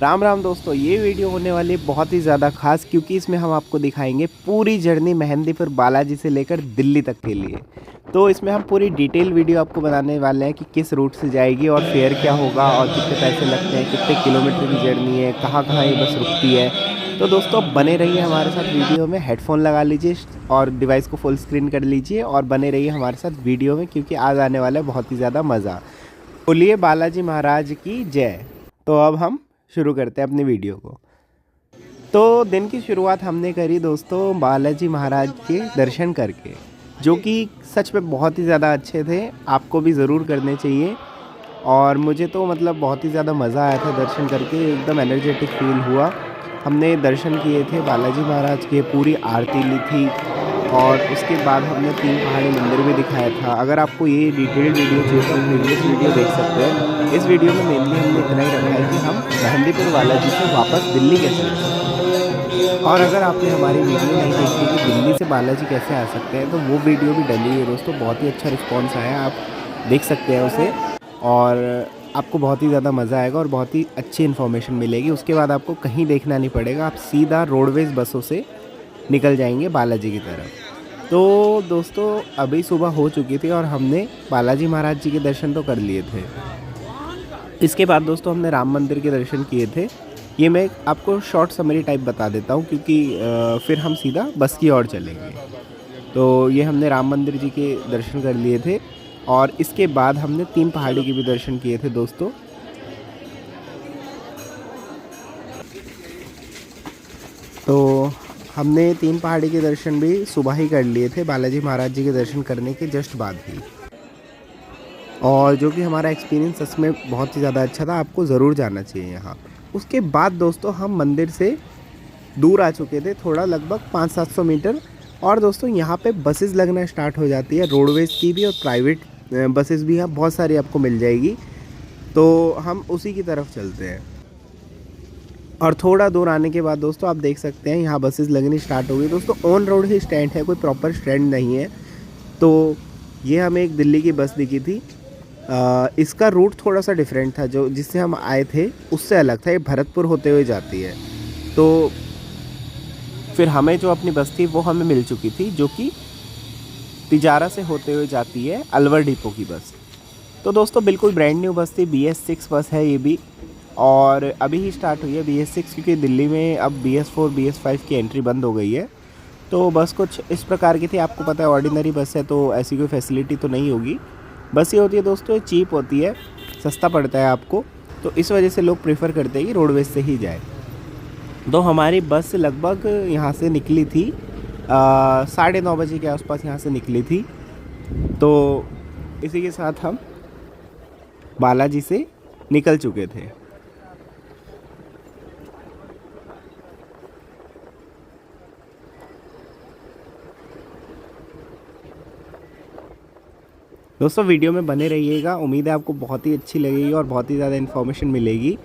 राम राम दोस्तों, ये वीडियो होने वाली है बहुत ही ज़्यादा खास, क्योंकि इसमें हम आपको दिखाएंगे पूरी जर्नी मेहंदीपुर बालाजी से लेकर दिल्ली तक के लिए। तो इसमें हम पूरी डिटेल वीडियो आपको बनाने वाले हैं कि किस रूट से जाएगी और फेयर क्या होगा और कितने पैसे लगते हैं, कितने किलोमीटर की जर्नी है, कहाँ कहाँ ये बस रुकती है। तो दोस्तों बने रहिए हमारे साथ वीडियो में, हेडफोन लगा लीजिए और डिवाइस को फुल स्क्रीन कर लीजिए और बने रहिए हमारे साथ वीडियो में, क्योंकि आज आने वाला है बहुत ही ज़्यादा मज़ा। बोलिए बालाजी महाराज की जय। तो अब हम शुरू करते हैं अपनी वीडियो को। तो दिन की शुरुआत हमने करी दोस्तों बालाजी महाराज के दर्शन करके, जो कि सच में बहुत ही ज़्यादा अच्छे थे। आपको भी ज़रूर करने चाहिए। और मुझे तो मतलब बहुत ही ज़्यादा मज़ा आया था दर्शन करके, एकदम एनर्जेटिक फील हुआ। हमने दर्शन किए थे बालाजी महाराज के, पूरी आरती ली थी और उसके बाद हमने 3 पहाड़ी मंदिर भी दिखाया था। अगर आपको ये डिटेल्ड वीडियो चाहिए तो प्रीवियस वीडियो देख सकते हैं। इस वीडियो में मेनली हमने इतना ही रखा है कि हम मेहंदीपुर बालाजी से वापस दिल्ली कैसे आ सकते हैं। और अगर आपने हमारी वीडियो नहीं देखी कि दिल्ली से बालाजी कैसे आ सकते हैं, तो वो वीडियो भी डली है दोस्तों। बहुत ही अच्छा रिस्पॉन्स आया, आप देख सकते हैं उसे और आपको बहुत ही ज़्यादा मज़ा आएगा और बहुत ही अच्छी इन्फॉर्मेशन मिलेगी। उसके बाद आपको कहीं देखना नहीं पड़ेगा, आप सीधा रोडवेज़ बसों से निकल जाएंगे बालाजी की तरफ। तो दोस्तों अभी सुबह हो चुकी थी और हमने बालाजी महाराज जी के दर्शन तो कर लिए थे। इसके बाद दोस्तों हमने राम मंदिर के दर्शन किए थे। ये मैं आपको शॉर्ट समरी टाइप बता देता हूँ, क्योंकि फिर हम सीधा बस की ओर चलेंगे। तो ये हमने राम मंदिर जी के दर्शन कर लिए थे और इसके बाद हमने 3 पहाड़ी के भी दर्शन किए थे दोस्तों। तो हमने 3 पहाड़ी के दर्शन भी सुबह ही कर लिए थे, बालाजी महाराज जी के दर्शन करने के जस्ट बाद ही। और जो कि हमारा एक्सपीरियंस सच में बहुत ही ज़्यादा अच्छा था, आपको ज़रूर जाना चाहिए यहाँ। उसके बाद दोस्तों हम मंदिर से दूर आ चुके थे, थोड़ा लगभग 500-700 मीटर। और दोस्तों यहाँ पे बसेस लगना स्टार्ट हो जाती है, रोडवेज़ की भी और प्राइवेट बसेस भी यहाँ बहुत सारी आपको मिल जाएगी। तो हम उसी की तरफ चलते हैं। और थोड़ा दूर आने के बाद दोस्तों आप देख सकते हैं यहाँ बसेस लगनी स्टार्ट हो गई। दोस्तों ऑन रोड ही स्टैंड है, कोई प्रॉपर स्टैंड नहीं है। तो ये हमें एक दिल्ली की बस दिखी थी। इसका रूट थोड़ा सा डिफरेंट था, जो जिससे हम आए थे उससे अलग था। ये भरतपुर होते हुए जाती है। तो फिर हमें जो अपनी बस थी वो हमें मिल चुकी थी, जो कि तिजारा से होते हुए जाती है अलवर डिपो की बस। तो दोस्तों बिल्कुल ब्रांड न्यू बस थी, BS6 बस है ये भी, और अभी ही स्टार्ट हुई है BS6, क्योंकि दिल्ली में अब BS4 BS5 की एंट्री बंद हो गई है। तो बस कुछ इस प्रकार की थी। आपको पता है ऑर्डिनरी बस है तो ऐसी कोई फैसिलिटी तो नहीं होगी। बस ये होती है दोस्तों, चीप होती है, सस्ता पड़ता है आपको, तो इस वजह से लोग प्रेफर करते हैं कि रोडवेज से ही जाए। तो हमारी बस लगभग यहाँ से निकली थी 9:30 बजे के आसपास यहाँ से निकली थी। तो इसी के साथ हम बालाजी से निकल चुके थे। दोस्तों वीडियो में बने रहिएगा, उम्मीद है आपको बहुत ही अच्छी लगेगी और बहुत ही ज़्यादा इन्फॉर्मेशन मिलेगी।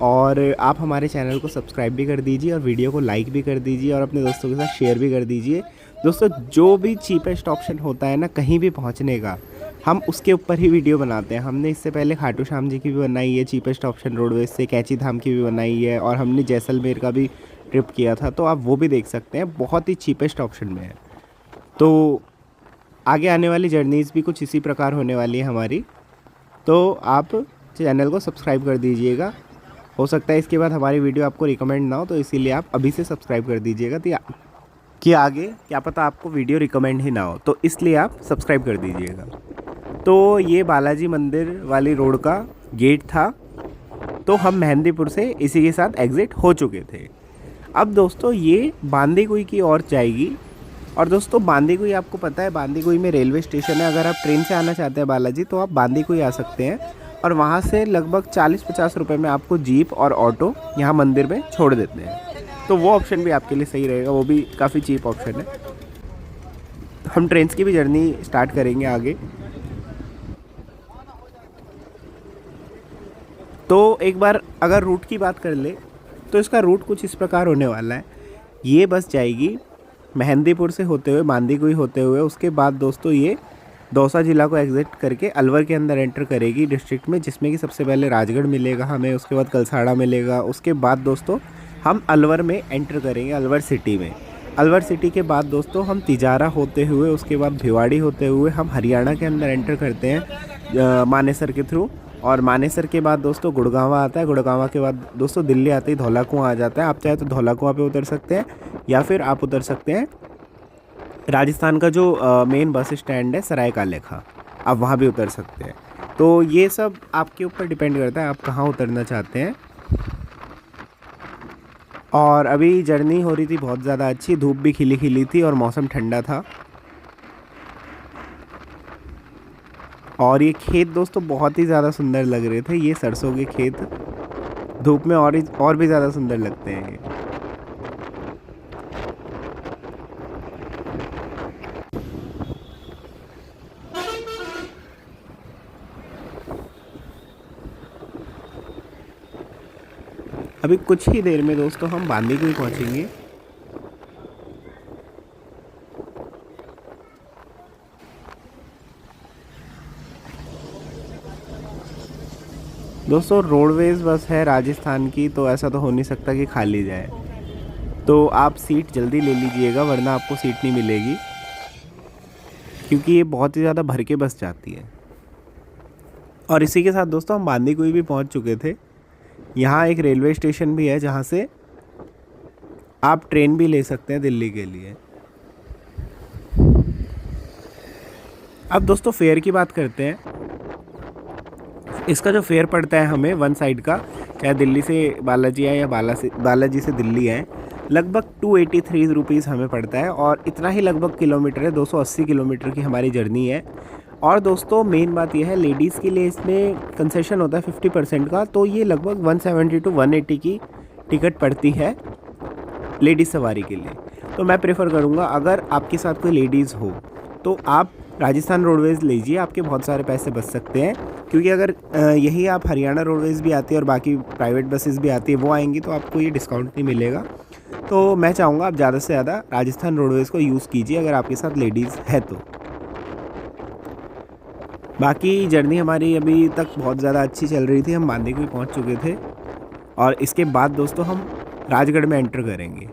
और आप हमारे चैनल को सब्सक्राइब भी कर दीजिए और वीडियो को लाइक भी कर दीजिए और अपने दोस्तों के साथ शेयर भी कर दीजिए। दोस्तों जो भी चीपेस्ट ऑप्शन होता है ना कहीं भी पहुंचने का, हम उसके ऊपर ही वीडियो बनाते हैं। हमने इससे पहले खाटू श्याम जी की भी बनाई है चीपेस्ट ऑप्शन रोडवेज से, कैंची धाम की भी बनाई है, और हमने जैसलमेर का भी ट्रिप किया था, तो आप वो भी देख सकते हैं, बहुत ही चीपेस्ट ऑप्शन में है। तो आगे आने वाली जर्नीज़ भी कुछ इसी प्रकार होने वाली है हमारी। तो आप चैनल को सब्सक्राइब कर दीजिएगा। हो सकता है इसके बाद हमारी वीडियो आपको रिकमेंड ना हो, तो इसीलिए आप अभी से सब्सक्राइब कर दीजिएगा कि आगे क्या पता आपको वीडियो रिकमेंड ही ना हो, तो इसलिए आप सब्सक्राइब कर दीजिएगा। तो ये बालाजी मंदिर वाली रोड का गेट था। तो हम मेहंदीपुर से इसी के साथ एग्ज़िट हो चुके थे। अब दोस्तों ये बांदीकुई की ओर जाएगी। और दोस्तों बांदीकुई आपको पता है, बांदीकुई में रेलवे स्टेशन है। अगर आप ट्रेन से आना चाहते हैं बालाजी तो आप बांदीकुई आ सकते हैं, और वहाँ से लगभग 40-50 रुपये में आपको जीप और ऑटो यहाँ मंदिर में छोड़ देते हैं। तो वो ऑप्शन भी आपके लिए सही रहेगा, वो भी काफ़ी चीप ऑप्शन है। हम ट्रेन की भी जर्नी स्टार्ट करेंगे आगे। तो एक बार अगर रूट की बात कर ले तो इसका रूट कुछ इस प्रकार होने वाला है। ये बस जाएगी मेहंदीपुर से होते हुए बांदीकुई होते हुए, उसके बाद दोस्तों ये दौसा जिला को एग्जिट करके अलवर के अंदर एंटर करेगी डिस्ट्रिक्ट में, जिसमें कि सबसे पहले राजगढ़ मिलेगा हमें, उसके बाद कलसाड़ा मिलेगा, उसके बाद दोस्तों हम अलवर में एंटर करेंगे, अलवर सिटी में। अलवर सिटी के बाद दोस्तों हम तिजारा होते हुए, उसके बाद भिवाड़ी होते हुए हम हरियाणा के अंदर एंटर करते हैं मानेसर के थ्रू। और मानेसर के बाद दोस्तों गुड़गांवा आता है, गुड़गांवा के बाद दोस्तों दिल्ली आते ही धौला कुआं आ जाता है। आप चाहे तो धौला कुआं पे उतर सकते हैं या फिर आप उतर सकते हैं राजस्थान का जो मेन बस स्टैंड है सराय काले खां, आप वहाँ भी उतर सकते हैं। तो ये सब आपके ऊपर डिपेंड करता है आप कहाँ उतरना चाहते हैं। और अभी जर्नी हो रही थी बहुत ज़्यादा अच्छी, धूप भी खिली खिली थी और मौसम ठंडा था। और ये खेत दोस्तों बहुत ही ज़्यादा सुंदर लग रहे थे, ये सरसों के खेत धूप में और भी ज़्यादा सुंदर लगते हैं ये। अभी कुछ ही देर में दोस्तों हम बांदीकुई पहुंचेंगे। दोस्तों रोडवेज बस है राजस्थान की, तो ऐसा तो हो नहीं सकता कि खाली जाए, तो आप सीट जल्दी ले लीजिएगा वरना आपको सीट नहीं मिलेगी, क्योंकि ये बहुत ही ज़्यादा भर के बस जाती है। और इसी के साथ दोस्तों हम बांदीकुई भी पहुंच चुके थे। यहाँ एक रेलवे स्टेशन भी है जहाँ से आप ट्रेन भी ले सकते हैं दिल्ली के लिए। अब दोस्तों फेयर की बात करते हैं। इसका जो फेयर पड़ता है हमें वन साइड का, चाहे दिल्ली से बालाजी आए या बालाजी से दिल्ली आए, लगभग 283 रुपीज़ हमें पड़ता है। और इतना ही लगभग किलोमीटर है, 280 किलोमीटर की हमारी जर्नी है। और दोस्तों मेन बात यह है, लेडीज़ के लिए इसमें कंसेशन होता है 50% का, तो ये लगभग 170 to 180 की टिकट पड़ती है लेडीज़ सवारी के लिए। तो मैं प्रेफर करूँगा अगर आपके साथ कोई लेडीज़ हो तो आप राजस्थान रोडवेज़ लीजिए, आपके बहुत सारे पैसे बच सकते हैं। क्योंकि अगर यही आप हरियाणा रोडवेज़ भी आती है और बाकी प्राइवेट बसेस भी आती है वो आएंगी तो आपको ये डिस्काउंट नहीं मिलेगा। तो मैं चाहूँगा आप ज़्यादा से ज़्यादा राजस्थान रोडवेज़ को यूज़ कीजिए अगर आपके साथ लेडीज़ है तो। बाकी जर्नी हमारी अभी तक बहुत ज़्यादा अच्छी चल रही थी, हम बांदीकुई पहुँच चुके थे और इसके बाद दोस्तों हम राजगढ़ में एंटर करेंगे।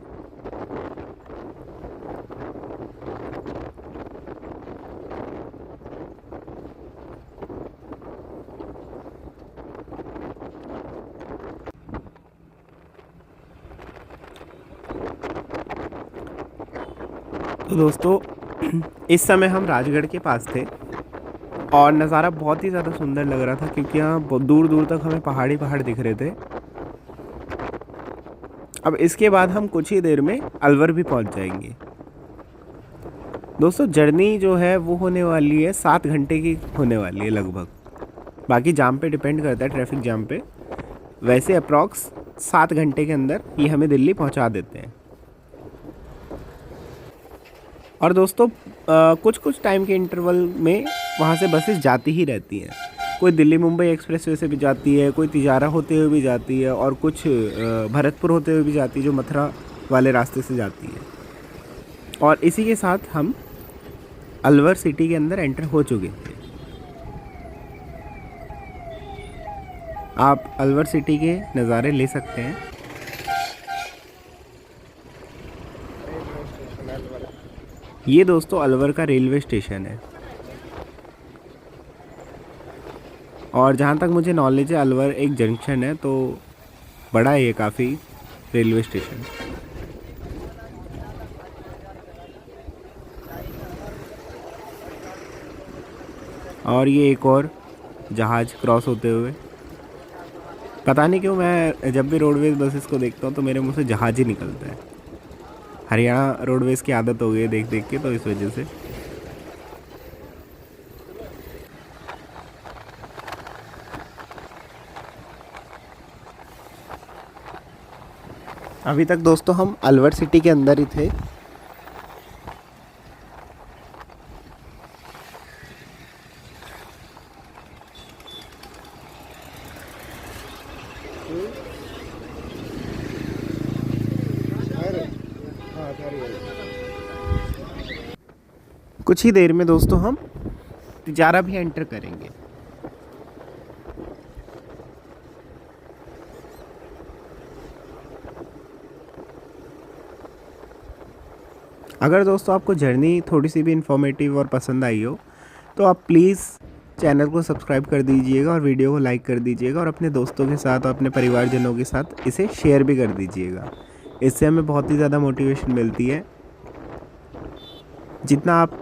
तो दोस्तों इस समय हम राजगढ़ के पास थे और नज़ारा बहुत ही ज़्यादा सुंदर लग रहा था, क्योंकि यहाँ दूर दूर तक हमें पहाड़ी पहाड़ दिख रहे थे। अब इसके बाद हम कुछ ही देर में अलवर भी पहुँच जाएंगे। दोस्तों जर्नी जो है वो होने वाली है 7 घंटे की होने वाली है लगभग, बाकी जाम पे डिपेंड करता है, ट्रैफिक जाम पे। वैसे अप्रॉक्स 7 घंटे के अंदर ये हमें दिल्ली पहुँचा देते हैं। और दोस्तों कुछ टाइम के इंटरवल में वहाँ से बसेस जाती ही रहती हैं। कोई दिल्ली मुंबई एक्सप्रेसवे से भी जाती है, कोई तिजारा होते हुए भी जाती है और कुछ भरतपुर होते हुए भी जाती है जो मथुरा वाले रास्ते से जाती है। और इसी के साथ हम अलवर सिटी के अंदर एंटर हो चुके थे। आप अलवर सिटी के नज़ारे ले सकते हैं। ये दोस्तों अलवर का रेलवे स्टेशन है और जहाँ तक मुझे नॉलेज है अलवर एक जंक्शन है, तो बड़ा है ये काफ़ी रेलवे स्टेशन। और ये एक और जहाज़ क्रॉस होते हुए, पता नहीं क्यों मैं जब भी रोडवेज बसेस को देखता हूँ तो मेरे मुंह से जहाज़ ही निकलता है। हरियाणा रोडवेज़ की आदत हो गई है देख देख के, तो इस वजह से। अभी तक दोस्तों हम अलवर सिटी के अंदर ही थे। कुछ ही देर में दोस्तों हम तिजारा भी एंटर करेंगे। अगर दोस्तों आपको जर्नी थोड़ी सी भी इन्फॉर्मेटिव और पसंद आई हो तो आप प्लीज़ चैनल को सब्सक्राइब कर दीजिएगा और वीडियो को लाइक कर दीजिएगा और अपने दोस्तों के साथ और अपने परिवारजनों के साथ इसे शेयर भी कर दीजिएगा। इससे हमें बहुत ही ज़्यादा मोटिवेशन मिलती है। जितना आप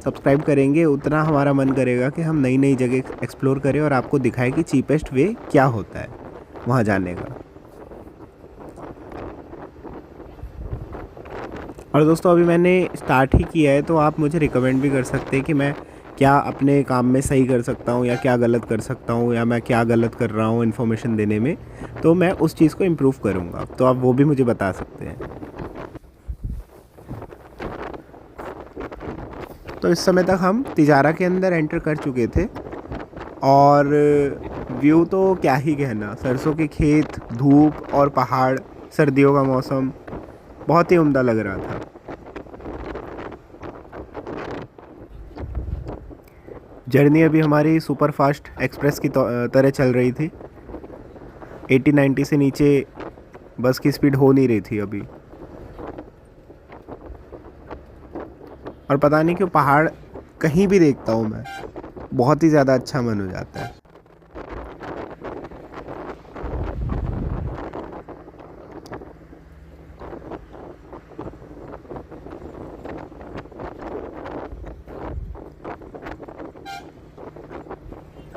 सब्सक्राइब करेंगे उतना हमारा मन करेगा कि हम नई नई जगह एक्सप्लोर करें और आपको दिखाएं कि चीपेस्ट वे क्या होता है वहाँ जाने का। और दोस्तों अभी मैंने स्टार्ट ही किया है तो आप मुझे रिकमेंड भी कर सकते हैं कि मैं क्या अपने काम में सही कर सकता हूँ या क्या गलत कर सकता हूँ या मैं क्या गलत कर रहा हूँ इन्फॉर्मेशन देने में, तो मैं उस चीज़ को इम्प्रूव करूँगा। तो आप वो भी मुझे बता सकते हैं। तो इस समय तक हम तिजारा के अंदर एंटर कर चुके थे और व्यू तो क्या ही कहना, सरसों के खेत, धूप और पहाड़, सर्दियों का मौसम बहुत ही उम्दा लग रहा था। जर्नी अभी हमारी सुपर फास्ट एक्सप्रेस की तरह चल रही थी। 80-90 से नीचे बस की स्पीड हो नहीं रही थी अभी। और पता नहीं क्यों पहाड़ कहीं भी देखता हूँ मैं, बहुत ही ज़्यादा अच्छा मन हो जाता है।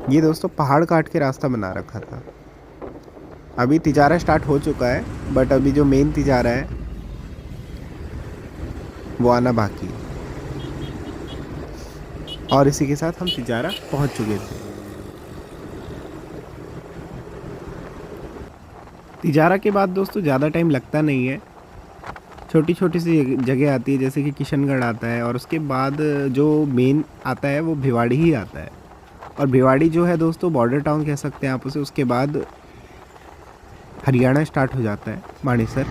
ये दोस्तों पहाड़ काट के रास्ता बना रखा था। अभी तिजारा स्टार्ट हो चुका है बट अभी जो मेन तिजारा है वो आना बाकी है। और इसी के साथ हम तिजारा पहुंच चुके थे। तिजारा के बाद दोस्तों ज़्यादा टाइम लगता नहीं है। छोटी छोटी सी जगह आती है जैसे कि किशनगढ़ आता है और उसके बाद जो मेन आता है वो भिवाड़ी ही आता है। और भिवाड़ी जो है दोस्तों बॉर्डर टाउन कह सकते हैं आप उसे। उसके बाद हरियाणा स्टार्ट हो जाता है, मानेसर।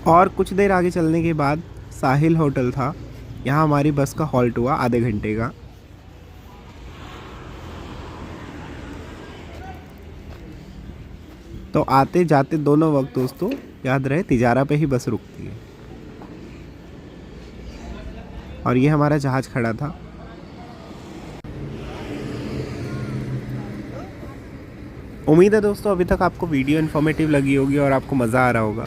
और कुछ देर आगे चलने के बाद साहिल होटल था। यहाँ हमारी बस का हॉल्ट हुआ आधे घंटे का। तो आते जाते दोनों वक्त दोस्तों याद रहे तिजारा पे ही बस रुकती है। और ये हमारा जहाज़ खड़ा था। उम्मीद है दोस्तों अभी तक आपको वीडियो इन्फॉर्मेटिव लगी होगी और आपको मज़ा आ रहा होगा।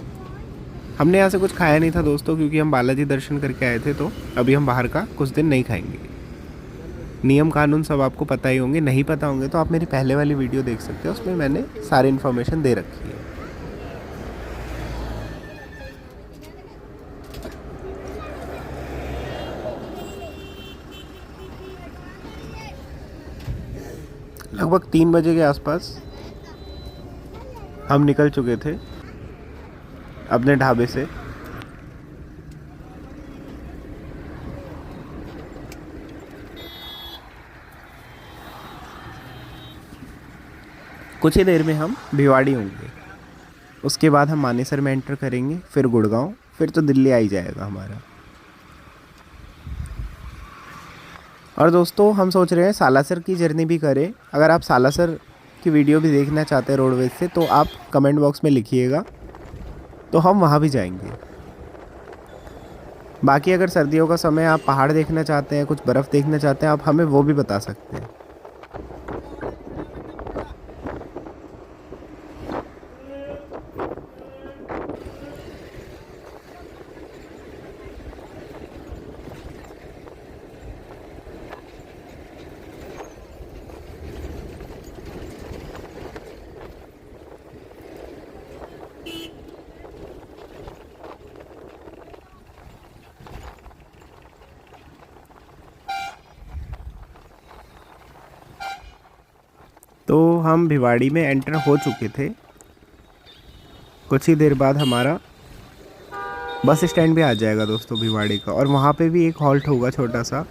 हमने यहाँ से कुछ खाया नहीं था दोस्तों क्योंकि हम बालाजी दर्शन करके आए थे, तो अभी हम बाहर का कुछ दिन नहीं खाएंगे। नियम कानून सब आपको पता ही होंगे, नहीं पता होंगे तो आप मेरी पहले वाली वीडियो देख सकते हो, उसमें मैंने सारी इन्फॉर्मेशन दे रखी है। लगभग 3 बजे के आसपास हम निकल चुके थे अपने ढाबे से। कुछ ही देर में हम भिवाड़ी होंगे। उसके बाद हम मानेसर में एंटर करेंगे, फिर गुड़गांव, फिर तो दिल्ली आ ही जाएगा हमारा। और दोस्तों हम सोच रहे हैं सालासर की जर्नी भी करें। अगर आप सालासर की वीडियो भी देखना चाहते हैं रोडवेज से तो आप कमेंट बॉक्स में लिखिएगा, तो हम वहाँ भी जाएंगे। बाकी अगर सर्दियों का समय आप पहाड़ देखना चाहते हैं, कुछ बर्फ़ देखना चाहते हैं, आप हमें वो भी बता सकते हैं। तो हम भिवाड़ी में एंटर हो चुके थे। कुछ ही देर बाद हमारा बस स्टैंड भी आ जाएगा दोस्तों भिवाड़ी का, और वहाँ पे भी एक हॉल्ट होगा छोटा सा,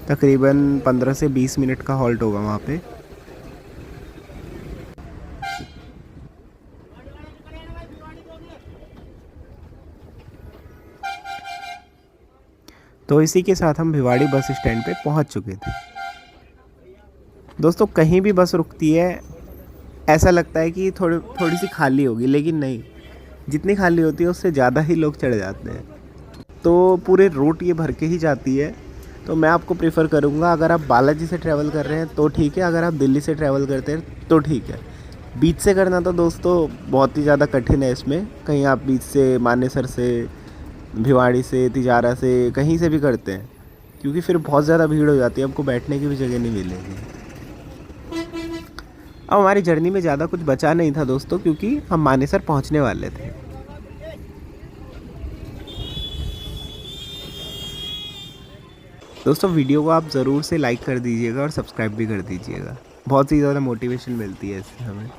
तकरीबन 15 से 20 मिनट का हॉल्ट होगा वहाँ पे। तो इसी के साथ हम भिवाड़ी बस स्टैंड पे पहुंच चुके थे। दोस्तों कहीं भी बस रुकती है ऐसा लगता है कि थोड़ी सी खाली होगी, लेकिन नहीं, जितनी खाली होती है उससे ज़्यादा ही लोग चढ़ जाते हैं। तो पूरे रूट ये भर के ही जाती है। तो मैं आपको प्रेफर करूँगा, अगर आप बालाजी से ट्रैवल कर रहे हैं तो ठीक है, अगर आप दिल्ली से ट्रैवल करते हैं तो ठीक है। बीच से करना तो दोस्तों बहुत ही ज़्यादा कठिन है। इसमें कहीं आप बीच से, मानेसर से, भिवाड़ी से, तिजारा से, कहीं से भी करते हैं, क्योंकि फिर बहुत ज़्यादा भीड़ हो जाती है, आपको बैठने की भी जगह नहीं मिलेगी। अब हमारी जर्नी में ज़्यादा कुछ बचा नहीं था दोस्तों, क्योंकि हम मानेसर पहुंचने वाले थे। दोस्तों वीडियो को आप ज़रूर से लाइक कर दीजिएगा और सब्सक्राइब भी कर दीजिएगा, बहुत ही ज़्यादा मोटिवेशन मिलती है इससे हमें।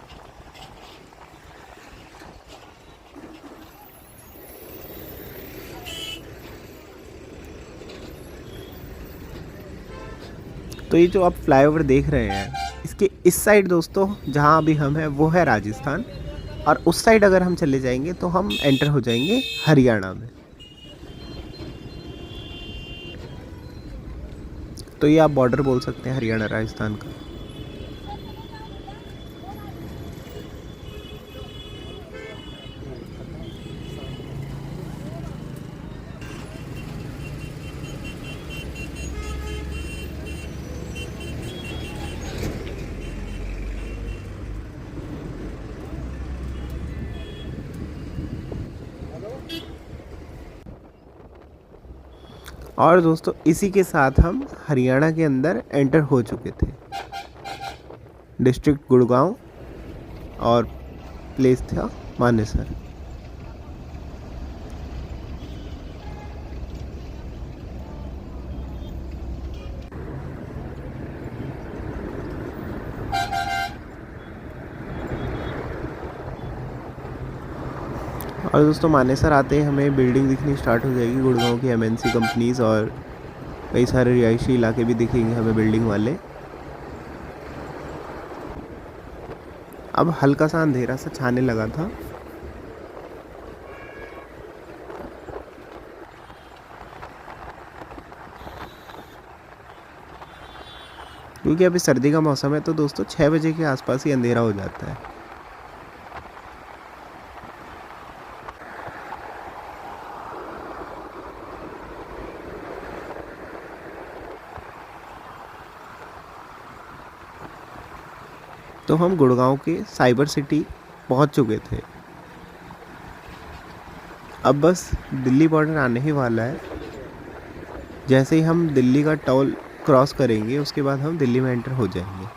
तो ये जो आप फ्लाईओवर देख रहे हैं, इसके इस साइड दोस्तों जहाँ अभी हम हैं वो है राजस्थान, और उस साइड अगर हम चले जाएंगे तो हम एंटर हो जाएंगे हरियाणा में। तो ये आप बॉर्डर बोल सकते हैं हरियाणा राजस्थान का। और दोस्तों इसी के साथ हम हरियाणा के अंदर एंटर हो चुके थे। डिस्ट्रिक्ट गुड़गांव और प्लेस था मानेसर। और दोस्तों मानेसर आते ही हमें बिल्डिंग दिखनी स्टार्ट हो जाएगी, गुड़गांव की एमएनसी कंपनीज और कई सारे रिहायशी इलाके भी दिखेंगे हमें बिल्डिंग वाले। अब हल्का सा अंधेरा सा छाने लगा था, क्योंकि अभी सर्दी का मौसम है तो दोस्तों 6 बजे के आसपास ही अंधेरा हो जाता है। तो हम गुड़गांव के साइबर सिटी पहुंच चुके थे। अब बस दिल्ली बॉर्डर आने ही वाला है। जैसे ही हम दिल्ली का टोल क्रॉस करेंगे उसके बाद हम दिल्ली में एंटर हो जाएंगे।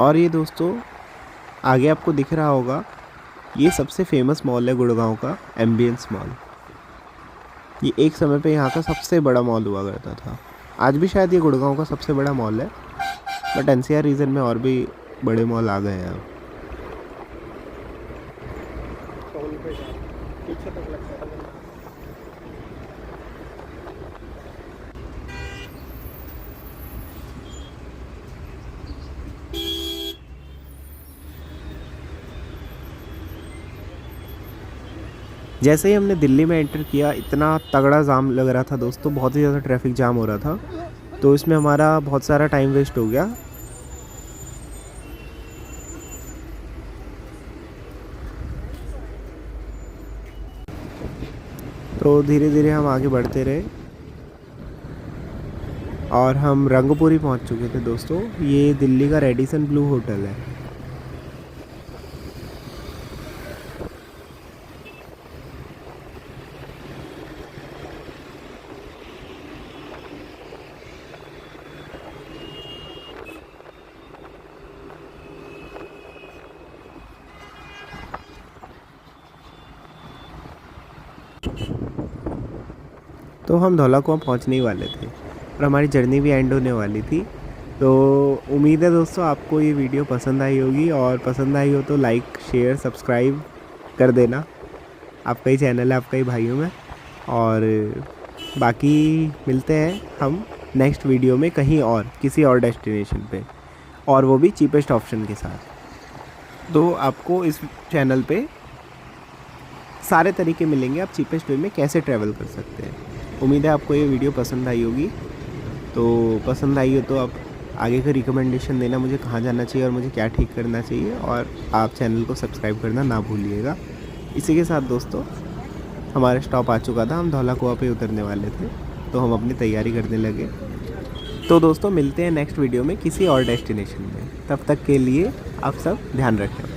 और ये दोस्तों आगे आपको दिख रहा होगा, ये सबसे फेमस मॉल है गुड़गांव का, एम्बियंस मॉल। ये एक समय पे यहाँ का सबसे बड़ा मॉल हुआ करता था। आज भी शायद ये गुड़गांव का सबसे बड़ा मॉल है, बट एनसीआर रीजन में और भी बड़े मॉल आ गए हैं अब। जैसे ही हमने दिल्ली में एंटर किया, इतना तगड़ा जाम लग रहा था दोस्तों, बहुत ही ज़्यादा ट्रैफिक जाम हो रहा था, तो इसमें हमारा बहुत सारा टाइम वेस्ट हो गया। तो धीरे धीरे हम आगे बढ़ते रहे और हम रंगपुरी पहुंच चुके थे दोस्तों। ये दिल्ली का रेडिसन ब्लू होटल है। तो हम धौला कुआं पहुँचने ही वाले थे और हमारी जर्नी भी एंड होने वाली थी। तो उम्मीद है दोस्तों आपको ये वीडियो पसंद आई होगी, और पसंद आई हो तो लाइक शेयर सब्सक्राइब कर देना। आपका ही चैनल है, आपका ही भाइयों में। और बाकी मिलते हैं हम नेक्स्ट वीडियो में कहीं और, किसी और डेस्टिनेशन पे, और वो भी चीपेस्ट ऑप्शन के साथ। तो आपको इस चैनल पे सारे तरीके मिलेंगे आप चीपेस्ट वे में कैसे ट्रैवल कर सकते हैं। उम्मीद है आपको ये वीडियो पसंद आई होगी। तो पसंद आई हो तो आप आगे का रिकमेंडेशन देना, मुझे कहाँ जाना चाहिए और मुझे क्या ठीक करना चाहिए, और आप चैनल को सब्सक्राइब करना ना भूलिएगा। इसी के साथ दोस्तों हमारा स्टॉप आ चुका था, हम धौला कुआं पे उतरने वाले थे, तो हम अपनी तैयारी करने लगे। तो दोस्तों मिलते हैं नेक्स्ट वीडियो में किसी और डेस्टिनेशन में। तब तक के लिए आप सब ध्यान रखें।